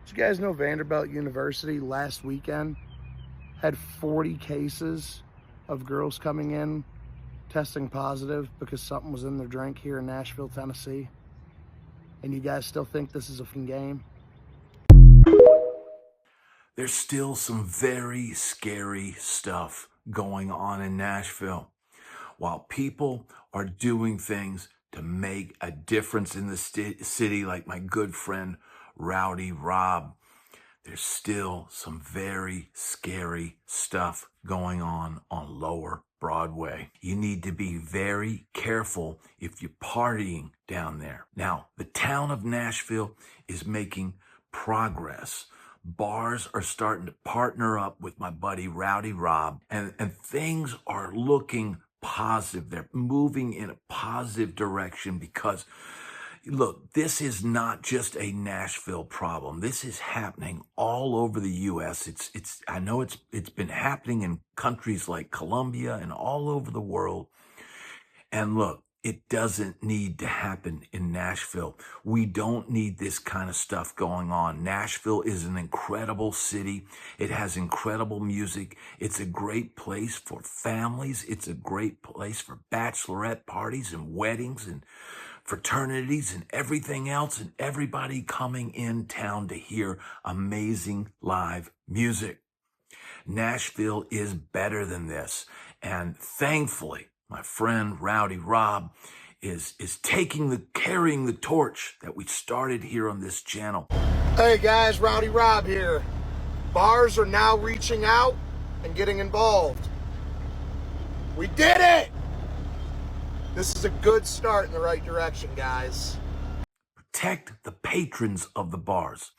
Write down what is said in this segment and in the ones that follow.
Did you guys know Vanderbilt University last weekend had 40 cases of girls coming in testing positive because something was in their drink here in Nashville, Tennessee? And you guys still think this is a fun game? There's still some very scary stuff going on in Nashville. While people are doing things to make a difference in the city, like my good friend Rowdy Rob, there's still some very scary stuff going on Lower Broadway. You need to be very careful if you're partying down there. Now, the town of Nashville is making progress. Bars are starting to partner up with my buddy Rowdy Rob, and things are looking positive. They're moving in a positive direction because, look, this is not just a Nashville problem. This is happening all over the U.S. I know it's been happening in countries like Colombia and all over the world. And look, it doesn't need to happen in Nashville. We don't need this kind of stuff going on. Nashville is an incredible city. It has incredible music. It's a great place for families. It's a great place for bachelorette parties and weddings and fraternities and everything else, and everybody coming in town to hear amazing live music. Nashville is better than this. And thankfully, my friend Rowdy Rob is carrying the torch that we started here on this channel. Hey guys, Rowdy Rob here. Bars are now reaching out and getting involved. We did it! This is a good start in the right direction, guys. Protect the patrons of the bars.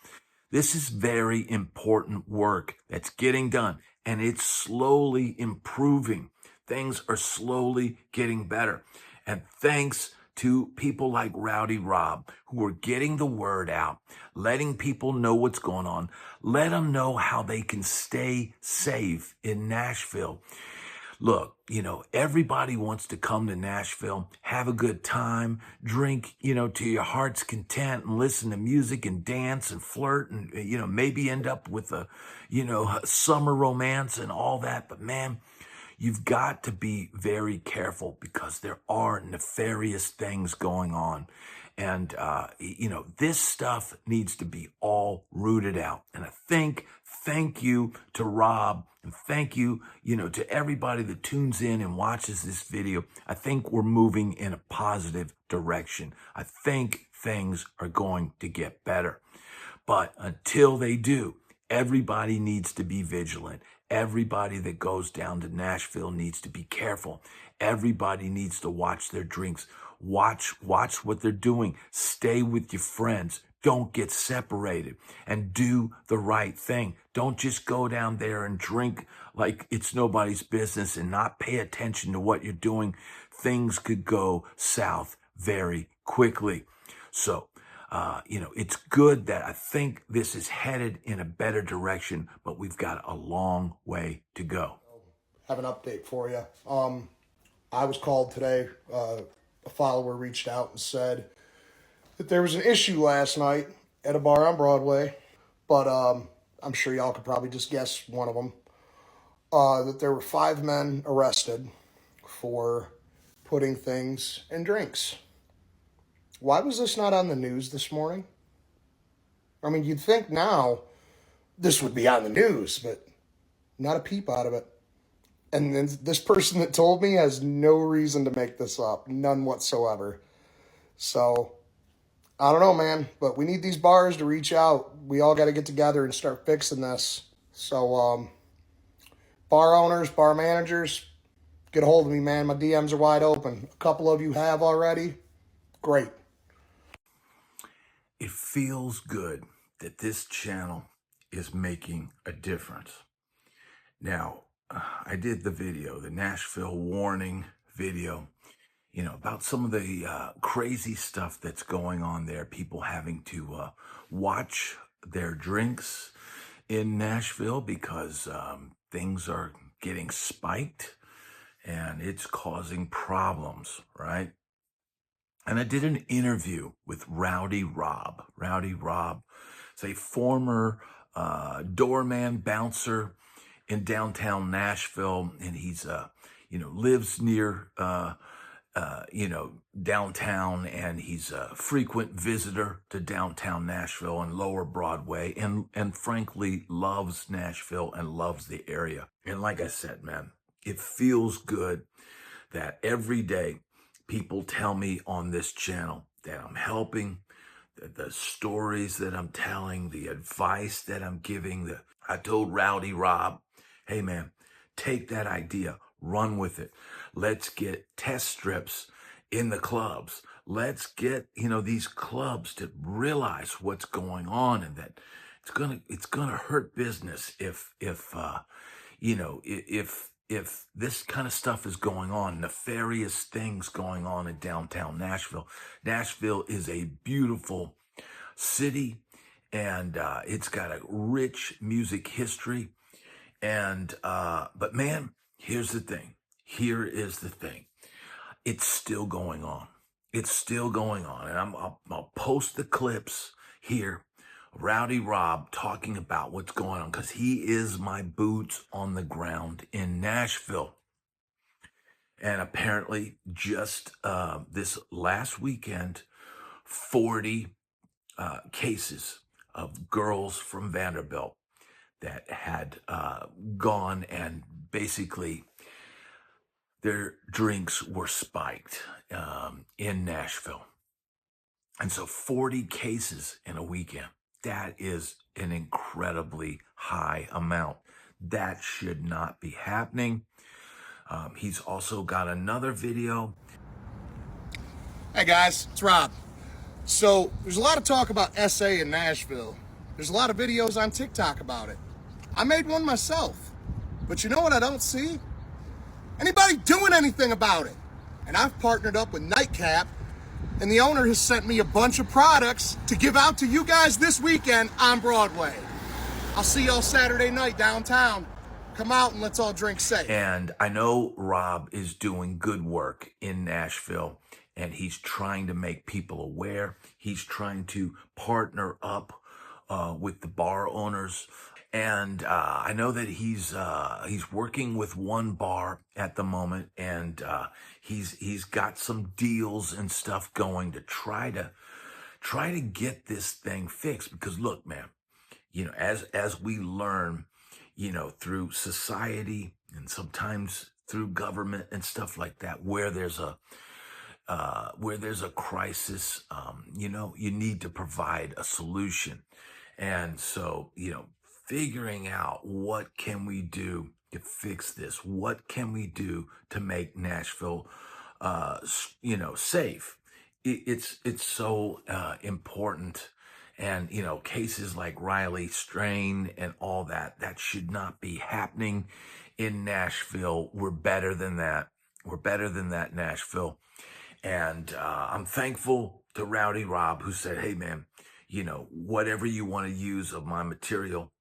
This is very important work that's getting done, and it's slowly improving. Things are slowly getting better. And thanks to people like Rowdy Rob, who are getting the word out, letting people know what's going on, let them know how they can stay safe in Nashville. Look, everybody wants to come to Nashville, have a good time, drink, to your heart's content and listen to music and dance and flirt and, maybe end up with a summer romance and all that. But man, you've got to be very careful because there are nefarious things going on. And, this stuff needs to be all rooted out. And I thank you to Rob, and thank you, to everybody that tunes in and watches this video. I think we're moving in a positive direction. I think things are going to get better. But until they do, everybody needs to be vigilant. Everybody that goes down to Nashville needs to be careful. Everybody needs to watch their drinks. Watch what they're doing. Stay with your friends. Don't get separated, and do the right thing. Don't just go down there and drink like it's nobody's business and not pay attention to what you're doing. Things could go south very quickly. So, it's good that I think this is headed in a better direction, but we've got a long way to go. I have an update for you. I was called today. A follower reached out and said that there was an issue last night at a bar on Broadway, but I'm sure y'all could probably just guess one of them. That there were 5 men arrested for putting things in drinks. Why was this not on the news this morning? I mean, you'd think now this would be on the news, but not a peep out of it. And then this person that told me has no reason to make this up. None whatsoever. So, I don't know, man. But we need these bars to reach out. We all got to get together and start fixing this. So, bar owners, bar managers, get a hold of me, man. My DMs are wide open. A couple of you have already. Great. It feels good that this channel is making a difference. Now, I did the video, the Nashville warning video, about some of the crazy stuff that's going on there. People having to watch their drinks in Nashville because things are getting spiked and it's causing problems, right? And I did an interview with Rowdy Rob. Rowdy Rob is a former doorman bouncer in downtown Nashville, and he's lives near downtown, and he's a frequent visitor to downtown Nashville and Lower Broadway, and frankly loves Nashville and loves the area. And like I said, man, it feels good that every day people tell me on this channel that I'm helping, the stories that I'm telling, the advice that I'm giving. I told Rowdy Rob, hey man, take that idea, run with it. Let's get test strips in the clubs. Let's get, these clubs to realize what's going on, and that it's gonna hurt business if this kind of stuff is going on, nefarious things going on in downtown Nashville. Nashville is a beautiful city, and it's got a rich music history. And but man, here's the thing. Here is the thing. It's still going on. It's still going on, and I'll post the clips here. Rowdy Rob talking about what's going on, because he is my boots on the ground in Nashville. And apparently just this last weekend, 40 cases of girls from Vanderbilt that had gone, and basically their drinks were spiked in Nashville. And so 40 cases in a weekend. That is an incredibly high amount. That should not be happening. He's also got another video. Hey guys, it's Rob. So there's a lot of talk about SA in Nashville. There's a lot of videos on TikTok about it. I made one myself. But you know what I don't see? Anybody doing anything about it. And I've partnered up with NightCap, and the owner has sent me a bunch of products to give out to you guys this weekend on Broadway. I'll see y'all Saturday night downtown. Come out and let's all drink safe. And I know Rob is doing good work in Nashville, and he's trying to make people aware. He's trying to partner up with the bar owners. And I know that he's working with one bar at the moment, and he's got some deals and stuff going to try to get this thing fixed. Because look, man, as we learn, through society and sometimes through government and stuff like that, where there's a crisis, you need to provide a solution. And so, figuring out what can we do to fix this? What can we do to make Nashville, safe? It's so important. And, cases like Riley Strain and all that should not be happening in Nashville. We're better than that. We're better than that, Nashville. And I'm thankful to Rowdy Rob, who said, hey, man, whatever you want to use of my material,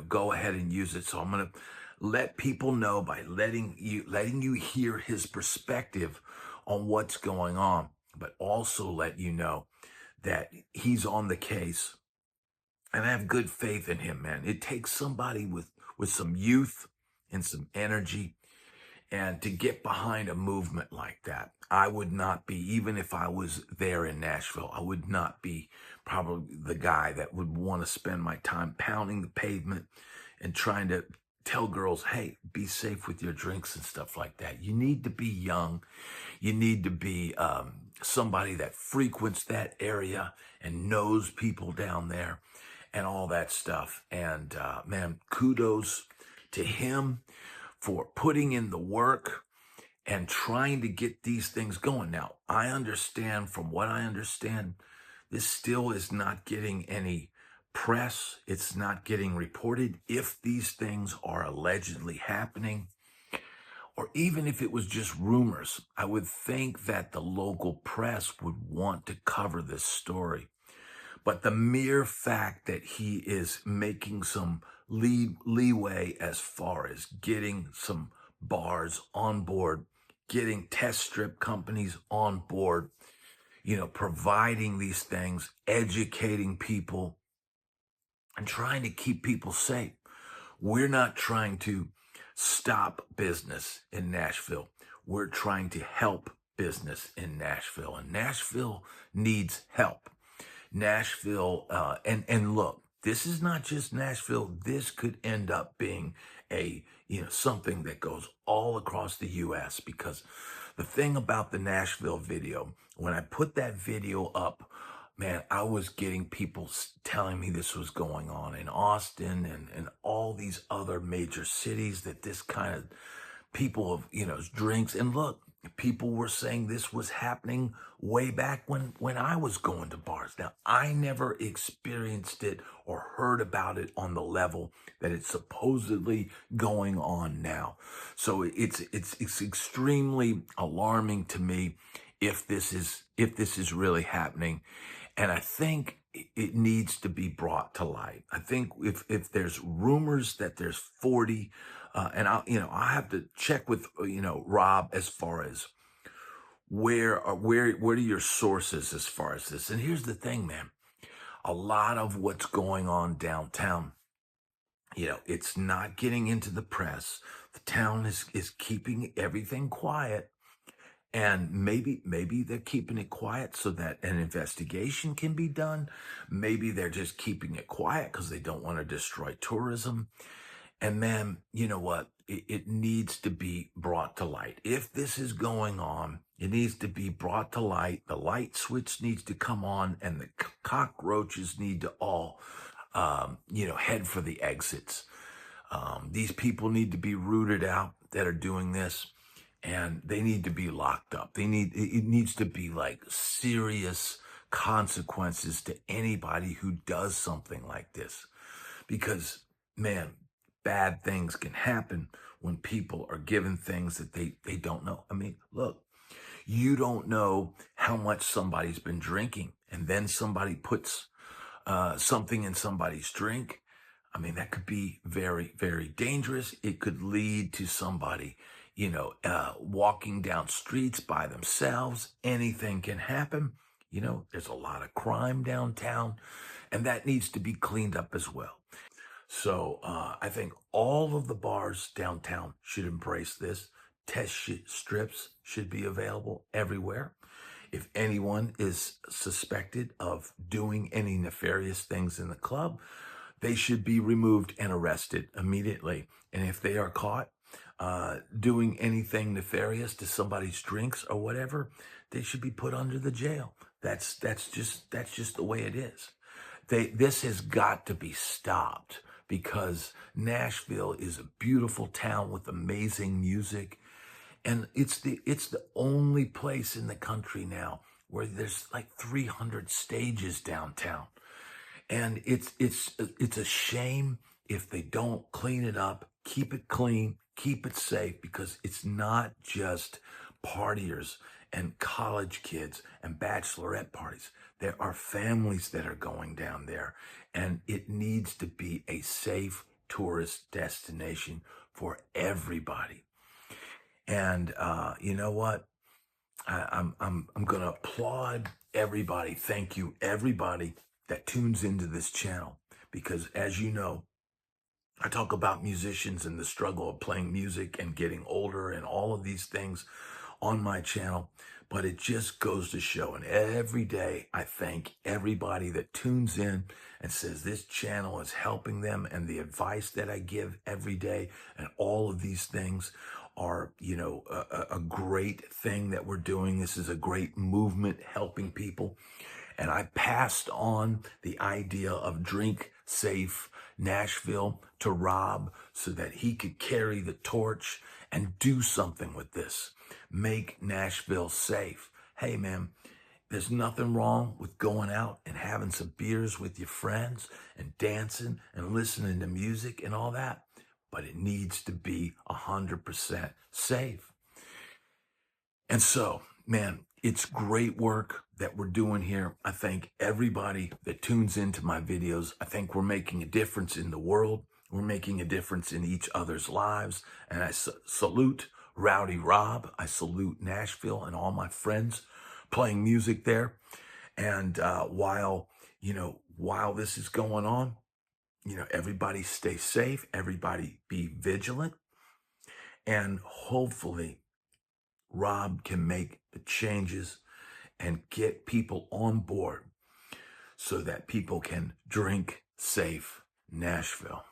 go ahead and use it. So I'm going to let people know by letting you hear his perspective on what's going on, but also let you know that he's on the case. And I have good faith in him, man. It takes somebody with some youth and some energy, and to get behind a movement like that. I would not be, even if I was there in Nashville, I would not be probably the guy that would want to spend my time pounding the pavement and trying to tell girls, hey, be safe with your drinks and stuff like that. You need to be young. You need to be somebody that frequents that area and knows people down there and all that stuff. And man, kudos to him for putting in the work and trying to get these things going. Now, I understand, from what I understand, this still is not getting any press. It's not getting reported. If these things are allegedly happening, or even if it was just rumors, I would think that the local press would want to cover this story. But the mere fact that he is making some leeway as far as getting some bars on board, getting test strip companies on board, providing these things, educating people, and trying to keep people safe. We're not trying to stop business in Nashville. We're trying to help business in Nashville, and Nashville needs help. Nashville, and look, this is not just Nashville. This could end up being something that goes all across the U.S. because the thing about the Nashville video, when I put that video up, man, I was getting people telling me this was going on in Austin and all these other major cities, that this kind of people of, drinks. And look, people were saying this was happening way back when I was going to bars. Now, I never experienced it or heard about it on the level that it's supposedly going on now. So it's extremely alarming to me if this is really happening. And I think it needs to be brought to light. I think if there's rumors that there's 40, and I have to check with Rob as far as where are your sources as far as this. And here's the thing, man. A lot of what's going on downtown, it's not getting into the press. The town is keeping everything quiet. And maybe they're keeping it quiet so that an investigation can be done. Maybe they're just keeping it quiet because they don't want to destroy tourism. And man, you know what? It needs to be brought to light. If this is going on, it needs to be brought to light. The light switch needs to come on, and the cockroaches need to all, head for the exits. These people need to be rooted out that are doing this. And they need to be locked up. It needs to be like serious consequences to anybody who does something like this. Because, man, bad things can happen when people are given things that they don't know. I mean, look, you don't know how much somebody's been drinking, and then somebody puts something in somebody's drink. I mean, that could be very, very dangerous. It could lead to somebody walking down streets by themselves. Anything can happen. There's a lot of crime downtown, and that needs to be cleaned up as well. So I think all of the bars downtown should embrace this. Test strips should be available everywhere. If anyone is suspected of doing any nefarious things in the club, they should be removed and arrested immediately. And if they are caught doing anything nefarious to somebody's drinks or whatever, they should be put under the jail. That's just the way it is. This has got to be stopped, because Nashville is a beautiful town with amazing music, and it's the only place in the country now where there's like 300 stages downtown, and it's a shame if they don't clean it up, keep it clean, keep it safe, because it's not just partiers and college kids and bachelorette parties. There are families that are going down there, and it needs to be a safe tourist destination for everybody. And you know what? I'm going to applaud everybody. Thank you, everybody that tunes into this channel, because as you know, I talk about musicians and the struggle of playing music and getting older and all of these things on my channel. But it just goes to show, and every day I thank everybody that tunes in and says this channel is helping them, and the advice that I give every day and all of these things are, a great thing that we're doing. This is a great movement helping people. And I passed on the idea of Drink Safe Nashville to Rob so that he could carry the torch and do something with this. Make Nashville safe. Hey, man, there's nothing wrong with going out and having some beers with your friends and dancing and listening to music and all that, but it needs to be 100% safe. And so, man, it's great work that we're doing here. I thank everybody that tunes into my videos. I think we're making a difference in the world. We're making a difference in each other's lives. And I salute Rowdy Rob. I salute Nashville and all my friends playing music there. And while this is going on, everybody stay safe, everybody be vigilant, and hopefully Rob can make the changes and get people on board so that people can drink safe Nashville.